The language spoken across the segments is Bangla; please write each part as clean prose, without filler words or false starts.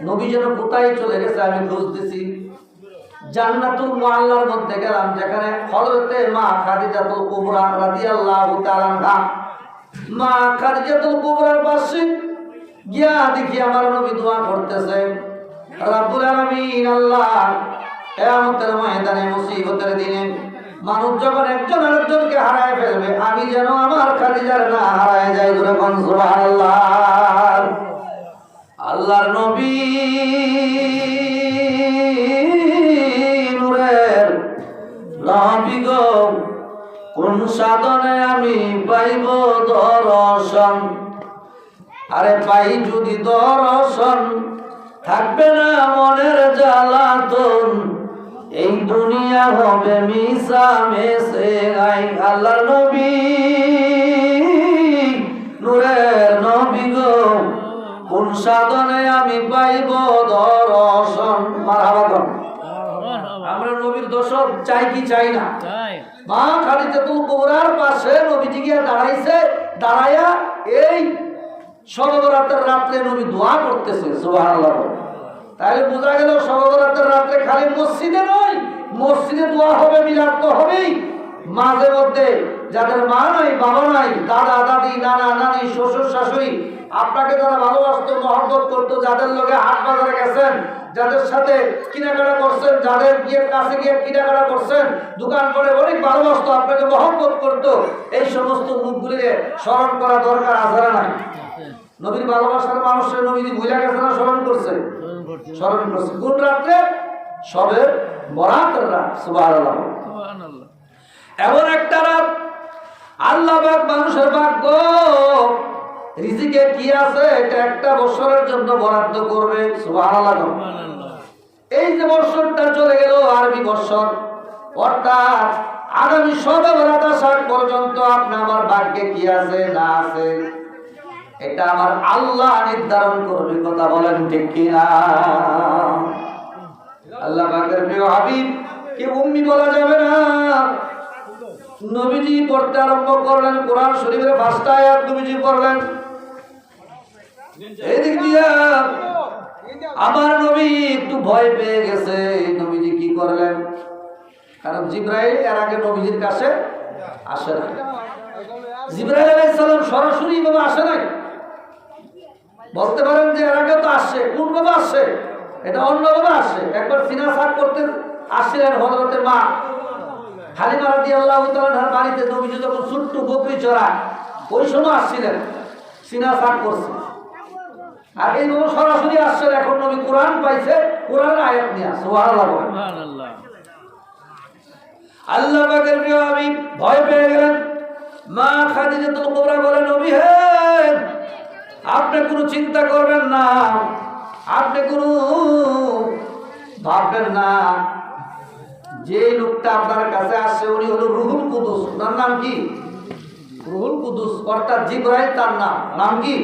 নবী যেন কোথায় চলে গেছে আমি খুঁজতেছি। জান্নাতুল মুআল্লার মধ্যে গেলাম, যেখানে হযরতে মা খাদিজাতুল কুবরা রাদিয়াল্লাহু তাআলা আনহা, মা খাদিজাতুল কুবরার পাশে গিয়া দেখি আমার নবী দোয়া করতেছে, রব্বুল আলামিন আল্লাহ, কিয়ামতের ময়দানে মুসিবতের দিনে মানুষ যখন একজন আরেকজনকে হারায় ফেলবে, আমি যেন আমার খাদিজার না হারায় যাই। জোরে কোন সুবহানাল্লাহ। আল্লাহর নবী নূরের নবী গো, কোন সাধনে আমি পাইব দর্শন? আরে পাই যদি দর্শন, থাকবে না মনের জ্বালাতন, এই দুনিয়া হবে মিশা মেশে গাই। আল্লাহর নবী নূরের নবী গো, কোন সাধনে আমি পাইব দর্শন? মারহাবা। আমরা নবীর দর্শন চাই কি চাই না? মা খাদিজাতুল কুবরার পাশে নবীজি গিয়ে দাঁড়াইছে, দাঁড়ায়া এই শবে বরাতের রাত্রে নবী দোয়া করতেছে। সুবহানাল্লাহ। তাহলে বোঝা গেল শবে বরাতের রাত্রে খালি মসজিদে নয়, মসজিদে দোয়া হবে, মিলাদ তো হবেই। মাঝে মধ্যে যাদের মা নাই, বাবা নাই, দাদা দাদি, নানা নানি, শ্বশুর শাশুড়ি, আপনাকে যারা ভালোবাসতো, মহব্বত করতো, যাদের লোকে হাট বাজারে গেছেন, যাদের সাথে কেনাকাটা করছেন, যাদের গিয়ে কাছে গিয়ে কেনাকাটা করছেন, দোকান করে অনেক ভালোবাসতো, আপনাকে মহব্বত করতো, এই সমস্ত মুখগুলিকে স্মরণ করা দরকার আছে না নাই? নবীর ভালোবাসার মানুষের নবীজি ভুলে গেছে না স্মরণ করছে? স্মরণ করছে। কোন রাত্রে? শবে বরাতের রাত। সুবহানাল্লাহ। এমন একটা রাত আল্লাহ পাক মানুষের ভাগ্য রিজিকে কি আছে এটা একটা বছরের জন্য বরাদ্দ করবে। সুবহানাল্লাহ। এই যে বছরটা চলে গেল আরবি বছর, অর্থাৎ আগামী শবে বরাত আসার পর্যন্ত আপনি আমার ভাগ্যে কি আছে না আছে এটা আমার আল্লাহ নির্ধারণ করবে। কথা বলেন ঠিক কিনা? আল্লাহ পাকের প্রিয় হাবিব কে উম্মি বলা যাবে না। নবীজি পড়তে আরম্ভ করলেন, কোরআন শরীফের ফার্স্ট আয়াত নবীজি পড়লেন। এদিক দিয়া আমার নবী একটু ভয় পেয়ে গেছে। নবীজি কি করলেন? কারণ জিবরাইল এর আগে নবীজির কাছে আসে না। জিবরাইল আলাইহিস সালাম সরাসরি ভাবে আসে নাই। বলতে পারেন যে এর আগে তো আসছে, কোন ভাবে আসছে? এটা অন্যভাবে আসছে। একবার সিনা সাফ করতে আসছিলেন হযরতের মা হালিমা রাদিয়াল্লাহু তাআলার বাড়িতে, নবীজি যখন ছোট্ট বকরি চড়ায় ওই সময় আসছিলেন, সিনা সাফ করছে। আর এই নবী সরাসরি আসছে। এখন নবী কোরআন পাইছে, কোরআনের আয়াত নিয়ে। সুবহানাল্লাহ। সুবহানাল্লাহ। আল্লাহ পাকের প্রিয় হাবিব ভয় পেয়ে গেলেন। মা খাদিজাতুল কুবরা বলেন, নবী হে, আপনি কোনো চিন্তা করবেন না, আপনি কোনো ভাববেন না। যে লোকটা আপনার কাছে আসছে উনি হলো রুহুল কুদুস। তার নাম কি? রুহুল কুদুস, অর্থাৎ জিবরাইল তার নাম। নাম কি?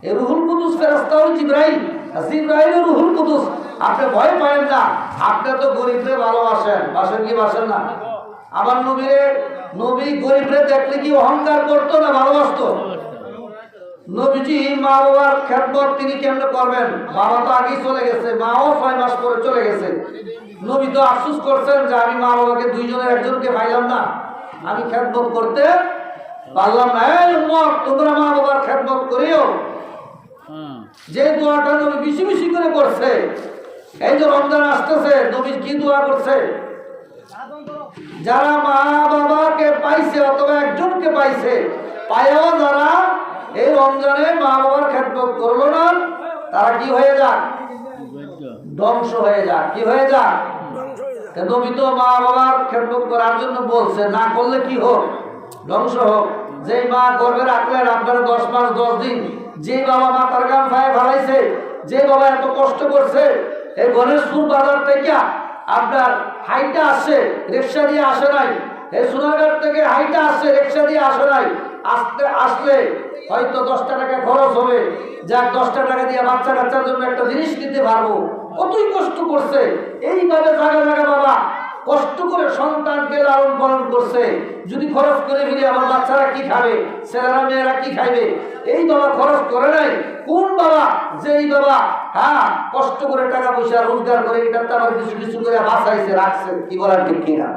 এই রুহুল কুদুস ফেরেশতা হলো জিবরাইল, জিবরাইল রুহুল কুদুস। আপনি ভয় পাবেন না। আপনি তো গরিবরে ভালোবাসেন, বাসেন কি বাসেন না? আমার নবী গরিবরে দেখলে কি অহংকার করতো না ভালোবাসতো? নবীজি মা বাবার খেদমত তিনি কেমনে করবেন? বাবা তো আগেই চলে গেছে, মাও 6 মাস পরে চলে গেছে। নবী তো আফসোস করছেন যে আমি মা বাবাকে দুইজনের একজনকে পাইলাম না, আমি খেদমত করতে পারলাম না। এই উম্মত, তোমরা মা বাবার খেদমত করিও। যে দোয়াটা নবী বেশি বেশি করে করছে। এই যে রমজান আসতেছে, নবী কি দোয়া করছে? যারা মা বাবাকে পাইছে অথবা একজনকে পাইছে, পায়ও যারা এই রমজানে মা বাবার খেদমত করলো না, তারা কি হয়ে যাক? ধ্বংস হয়ে যাক। কি হয়ে যাক? নবী তো মা বাবার খেদমত করার জন্য বলছে, না করলে কি হোক? ধ্বংস হোক। যেই মা গর্ভে রাখলেন আপনারা 10 মাস 10 দিন, যে বাবা মাথার গাম ফায়ে ফেলাইছে, যে বাবা এত কষ্ট করছে, এই গণেশপুর বাজার থেকে আপনার হাইটা আসছে, রিক্সা দিয়ে আসে নাই। এই সোনারঘাট থেকে হাইটা আসছে, রিক্সা দিয়ে আসে নাই। আসলে হয়তো 10 টাকা খরচ হবে, যাক 10 টাকা দিয়ে বাচ্চা কাচ্চার জন্য একটা জিনিস কিনতে পারবো। কতই কষ্ট করছে। এইভাবে জায়গা জায়গা বাবা কষ্ট করে সন্তানকে লালন পালন করছে, যদি খরচ করে ফিরে আমার বাচ্চারা কি খাবে, ছেলেরা মেয়েরা কি খাইবে, এই বাবা খরচ করে নাই। কোন বাবা, যেই বাবা কষ্ট করে টাকা পয়সা রোজগার করে এটাতে আবার কিছু কিছু করে বাঁচাইছে রাখছে, কি বলার ঠিক কিনা?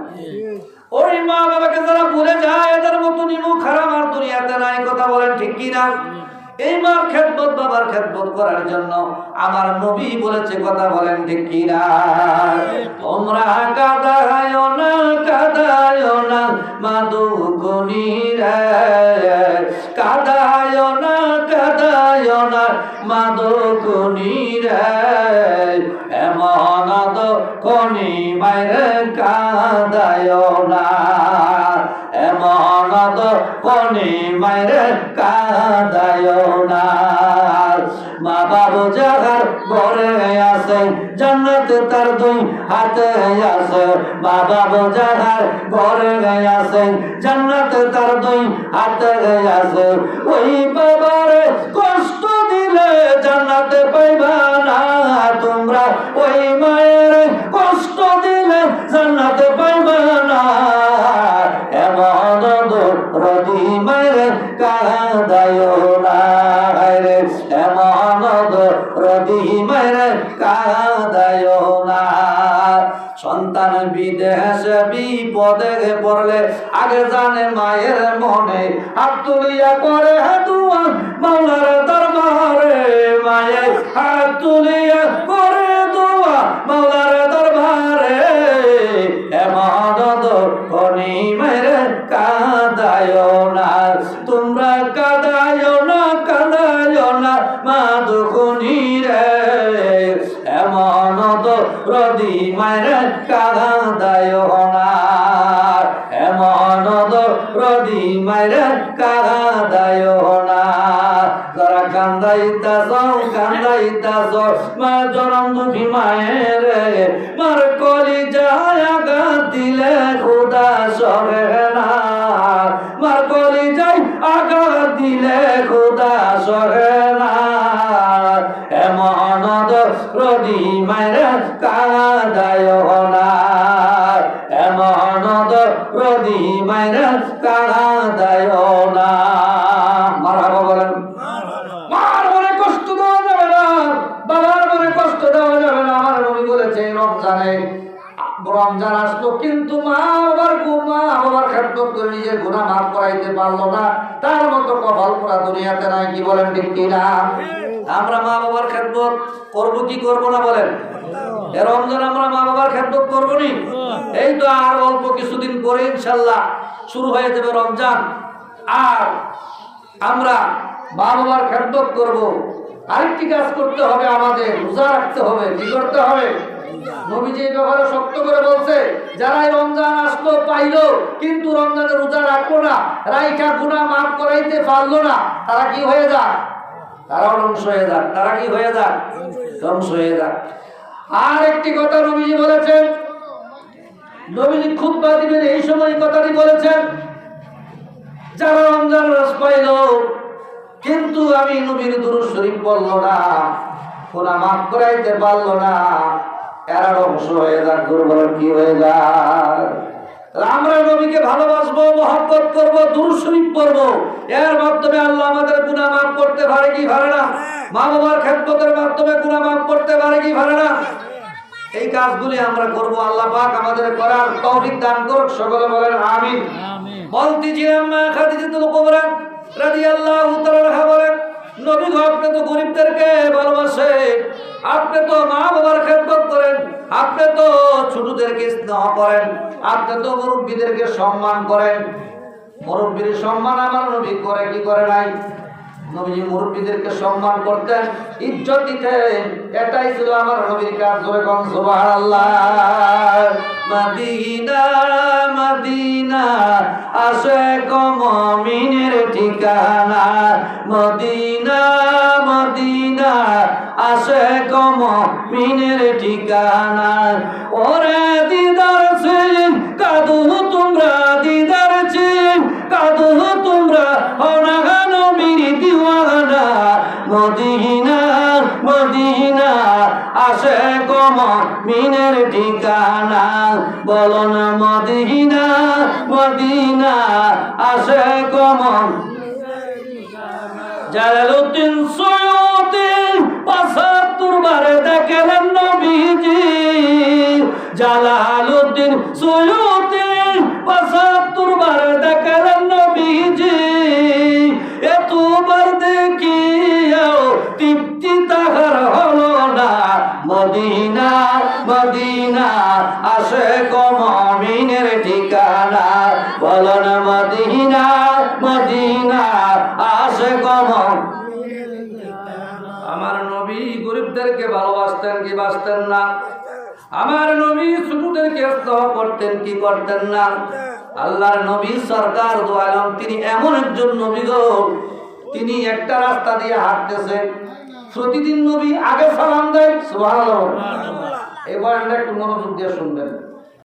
ওই মা বাবাকে যারা ভুলে যায় এদের মতো নিমু খারাপ আর দুনিয়াতে নাই, কথা বলেন ঠিক কিনা? এই মার খেদমত বাবার খেদমত করার জন্য আমার নবী বলেছে, কথা বলেন ঠিক কিনা? তোমরা কাঁদায়ও না কাঁদায়ও না মা দুঃখিনীরে, কাঁদায়ও না কাঁদায়ও না মা দুঃখিনীরে, এমন দুঃখনি মায়ের কাঁদায়ও না, এমন দুঃখনি মায়ের কাঁদায়ও না। মা বাবু যাহার ঘরে আছে জান্নাত তার দুই হাতে আছে, মা বাবু যাহার ঘরে আছে জান্নাত তার দুই হাতে আছে। ওই বাবারে কষ্ট দিলে জান্নাত পাইবা না তোমরা, ওই মায়ের কষ্ট দিলে জান্নাত পাইবা না, এমন দরদি মায়ের কাঁদায়ও না রে, এমন দরদি মায়ের কাঁদায়ও না। সন্তান বিদেশে বিপদে পড়লে আগে জানে মায়ের মনে, হাত তুলিয়া করে দুয়া মাওলার দরবারে, মায়ে হাত তুলিয়া করে দুয়া মাওলার দরবারে, এমন দুঃখনি মায়ের কাঁদায়ও না, তোমরা কাঁদায়ও না কাঁদায়ও না মা দুঃখিনীরে, এমন দরদি মায়ের কাঁদায়ও না, এমন দরদি মায়ের কাঁদায়ও না। যারা কান্দাইতাছ কান্দাইতাছ মা জনম দুঃখী মায়ের, মার কলিজায় আঘাত দিলে খোদা সহে না, মার কলিজায় আঘাত দিলে খোদা সহে না, এমন দরদি মায়ের কাঁদায়ও না, এমন দরদি মায়ের কাঁদায়ও না। মারহাবা বলেন। মার মনে কষ্ট দেওয়া যাবে না, বাবার মনে কষ্ট দেওয়া যাবে না। আমার নবী বলেছে রমজানে, রমজান আসলো কিন্তু মা বাবার খেদমত করে নিজের গুনাহ মাফ করাইতে পারলো না, তার মতো কপাল পোড়া দুনিয়াতে নাই, কি বলেন ঠিক কিনা? আমরা মা বাবার খেদমত করবো কি করবো না বলেন? এ রমজান আমরা মা বাবার খেদমত করবো নি? এই তো আর অল্প কিছুদিন পরে ইনশাল্লাহ শুরু হয়ে যাবে রমজান, আর আমরা মা বাবার খেদমত করবো। আরেকটি কাজ করতে হবে, আমাদের রোজা রাখতে হবে। কি করতে হবে? নবীজি এই ব্যাপারে শক্ত করে বলছে, যারা রমজান আসলো পাইলো কিন্তু রমজানের রোজা রাখলো না, রাইখা গুনাহ মাফ করাইতে পারলো না, তারা কি হয়ে যায়? তারাও ধ্বংস হয়ে যাক। তারা কি হয়ে যাক? ধ্বংস হয়ে যাক। আর একটি কথা নবীজি বলেছেন, নবীজি খুতবা দিবেন এই সময় কথাটি বলেছেন, যারা রমজান রস পাইলো কিন্তু আমি নবীর দুরূদ শরীফ পড়লো না, গুনাহ মাফ করাইতে পারলো না, এরা ধ্বংস হয়ে যাক। দুর্বল কি হয়ে যাক? আমরা নবীকে ভালোবাসবো, মহব্বত করবো, দুরূদ শরীফ পড়বো, এর মাধ্যমে আল্লাহ আমাদের গুনাহ মাফ করতে পারে কি পারে না? মা বাবার খেদমতের মাধ্যমে গুনাহ মাফ করতে পারে কি পারে না? এই কাজগুলি আমরা করব। আল্লাহ পাক আমাদের করার তৌফিক দান করুক। সকলে বলেন আমিন। বলতেছিলাম মা খাদিজাতুল কুবরা রাদিয়াল্লাহু তাআলা আনহা বলেন, নবী গো আপনি তো গরিবদেরকে ভালোবাসেন, আপনি তো মা বাবার খেদমত করেন, আপনি তো ছোটদেরকে স্নেহ করেন, আপনি তো মুরব্বীদেরকে সম্মান করেন। মুরব্বীর সম্মান আমার নবী করে কি করে নাই? নবীজি মুরব্বীদেরকে সম্মান করতেন, ইজ্জত দিতেন, এটাই ছিল আমার নবীর কাজ। জোরে কোন সুবহানাল্লাহ। মদিনা মদিনা আশিক মুমিনের ঠিকানা, মদিনা মদিনা আশিক মুমিনের ঠিকানা। ওরে দিদার সে কাদু তোমরা, দিদার সে কাদু তোমরা, ওনা নবীর দিওয়ানা। মদিনা মদিনা আশিক মুমিনের ঠিকানা বলো না মদিনা মদিনা আশিক জালালউদ্দিন সুয়ুতি ৭৫ বার দেখলেন নবীজি জালালউদ্দিন সুয়ুতি ৭৫ বার দেখলেন নবীজি এতবার দেখিও তৃপ্তি তাহার হলো না মদিনা মদিনা আশিক মুমিনের ঠিকানা বলো না মদিনা মদিনা আশিক আমার নবী গরিবদেরকে ভালোবাসতেন কি বাসতেন না আমার নবী ছোটদেরকে স্নেহ করতেন কি করতেন না আল্লাহর নবী সরকার দু আলম তিনি এমন একজন নবী গো তিনি একটা রাস্তা দিয়ে হাঁটতেছে প্রতিদিন নবী আগে সালাম দেয় সুবহানাল্লাহ। এই বয়ানটা একটু মনোযোগ দিয়ে শুনবেন।